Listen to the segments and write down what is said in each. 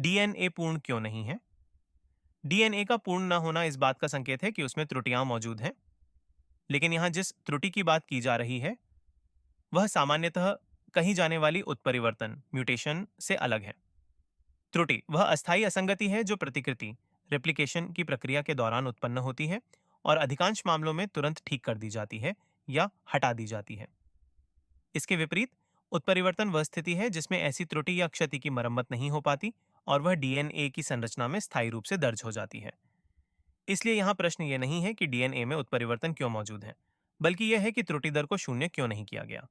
DNA पूर्ण क्यों नहीं है? डीएनए का पूर्ण न होना इस बात का संकेत है कि उसमें त्रुटियां मौजूद हैं, लेकिन यहां जिस त्रुटि की बात की जा रही है वह सामान्यतः कही जाने वाली उत्परिवर्तन म्यूटेशन से अलग है। त्रुटि वह अस्थायी असंगति है जो प्रतिकृति रेप्लिकेशन की प्रक्रिया के दौरान उत्पन्न होती है और अधिकांश मामलों में तुरंत ठीक कर दी जाती है या हटा दी जाती है। इसके विपरीत उत्परिवर्तन वह स्थिति है जिसमें ऐसी त्रुटि या क्षति की मरम्मत नहीं हो पाती और वह डीएनए की संरचना में स्थायी रूप से दर्ज हो जाती है। इसलिए यहाँ प्रश्न ये नहीं है कि डीएनए में उत्परिवर्तन क्यों मौजूद है, बल्कि यह है कि त्रुटि दर को शून्य क्यों नहीं किया गया।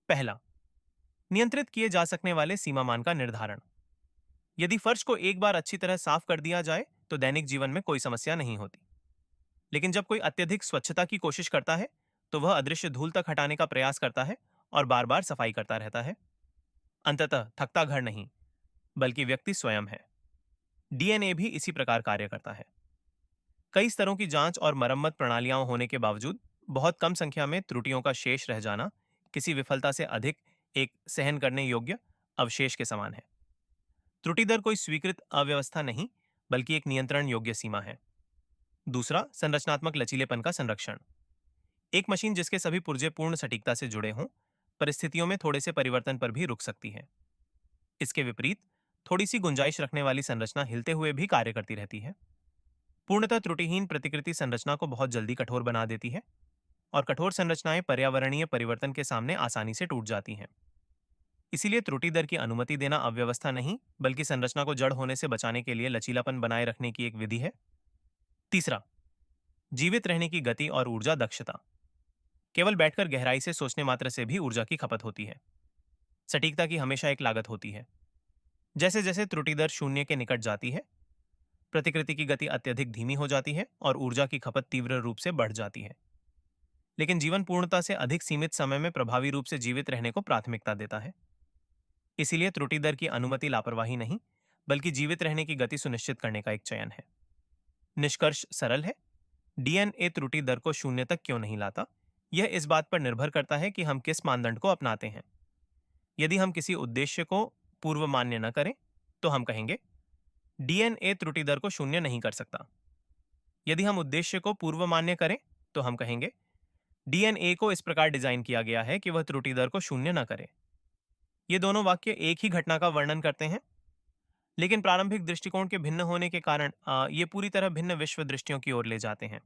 पहला, नियंत्रित किए जा सकने वाले सीमा मान का निर्धारण। यदि फर्श को एक बार अच्छी तरह साफ कर दिया जाए तो दैनिक जीवन में कोई समस्या नहीं होती, लेकिन जब कोई अत्यधिक स्वच्छता की कोशिश करता है तो वह अदृश्य धूल तक हटाने का प्रयास करता है और बार बार सफाई करता रहता है। अंततः थकता घर नहीं, बल्कि व्यक्ति स्वयं है। डीएनए भी इसी प्रकार कार्य करता है। कई स्तरों की जांच और मरम्मत प्रणालियां होने के बावजूद बहुत कम संख्या में त्रुटियों का शेष रह जाना किसी विफलता से अधिक एक सहन करने योग्य अवशेष के समान है। त्रुटि दर कोई स्वीकृत अव्यवस्था नहीं, बल्कि एक नियंत्रण योग्य सीमा है। दूसरा, संरचनात्मक लचीलेपन का संरक्षण। एक मशीन जिसके सभी पुर्जे पूर्ण सटीकता से जुड़े हों, परिस्थितियों में थोड़े से परिवर्तन पर भी रुक सकती है। इसके विपरीत थोड़ी सी गुंजाइश रखने वाली संरचना हिलते हुए भी कार्य करती रहती है। पूर्णतः त्रुटिहीन प्रतिकृति संरचना को बहुत जल्दी कठोर बना देती है और कठोर संरचनाएं पर्यावरणीय परिवर्तन के सामने आसानी से टूट जाती हैं। इसीलिए त्रुटि दर की अनुमति देना अव्यवस्था नहीं, बल्कि संरचना को जड़ होने से बचाने के लिए लचीलापन बनाए रखने की एक विधि है। तीसरा, जीवित रहने की गति और ऊर्जा दक्षता। केवल बैठकर गहराई से सोचने मात्र से भी ऊर्जा की खपत होती है। सटीकता की हमेशा एक लागत होती है। जैसे जैसे त्रुटि दर शून्य के निकट जाती है, प्रतिकृति की गति अत्यधिक धीमी हो जाती है और ऊर्जा की खपत तीव्र रूप से बढ़ जाती है। लेकिन जीवन पूर्णता से अधिक सीमित समय में प्रभावी रूप से जीवित रहने को प्राथमिकता देता है। इसीलिए त्रुटि दर की अनुमति लापरवाही नहीं, बल्कि जीवित रहने की गति सुनिश्चित करने का एक चयन है। निष्कर्ष सरल है, डीएनए त्रुटि दर को शून्य तक क्यों नहीं लाता, यह इस बात पर निर्भर करता है कि हम किस मानदंड को अपनाते हैं। यदि हम किसी उद्देश्य को पूर्व मान्य न करें तो हम कहेंगे डीएनए त्रुटि दर को शून्य नहीं कर सकता। यदि हम उद्देश्य को पूर्व मान्य करें तो हम कहेंगे डीएनए को इस प्रकार डिजाइन किया गया है कि वह त्रुटि दर को शून्य न करे। ये दोनों वाक्य एक ही घटना का वर्णन करते हैं, लेकिन प्रारंभिक दृष्टिकोण के भिन्न होने के कारण ये पूरी तरह भिन्न विश्व दृष्टियों की ओर ले जाते हैं।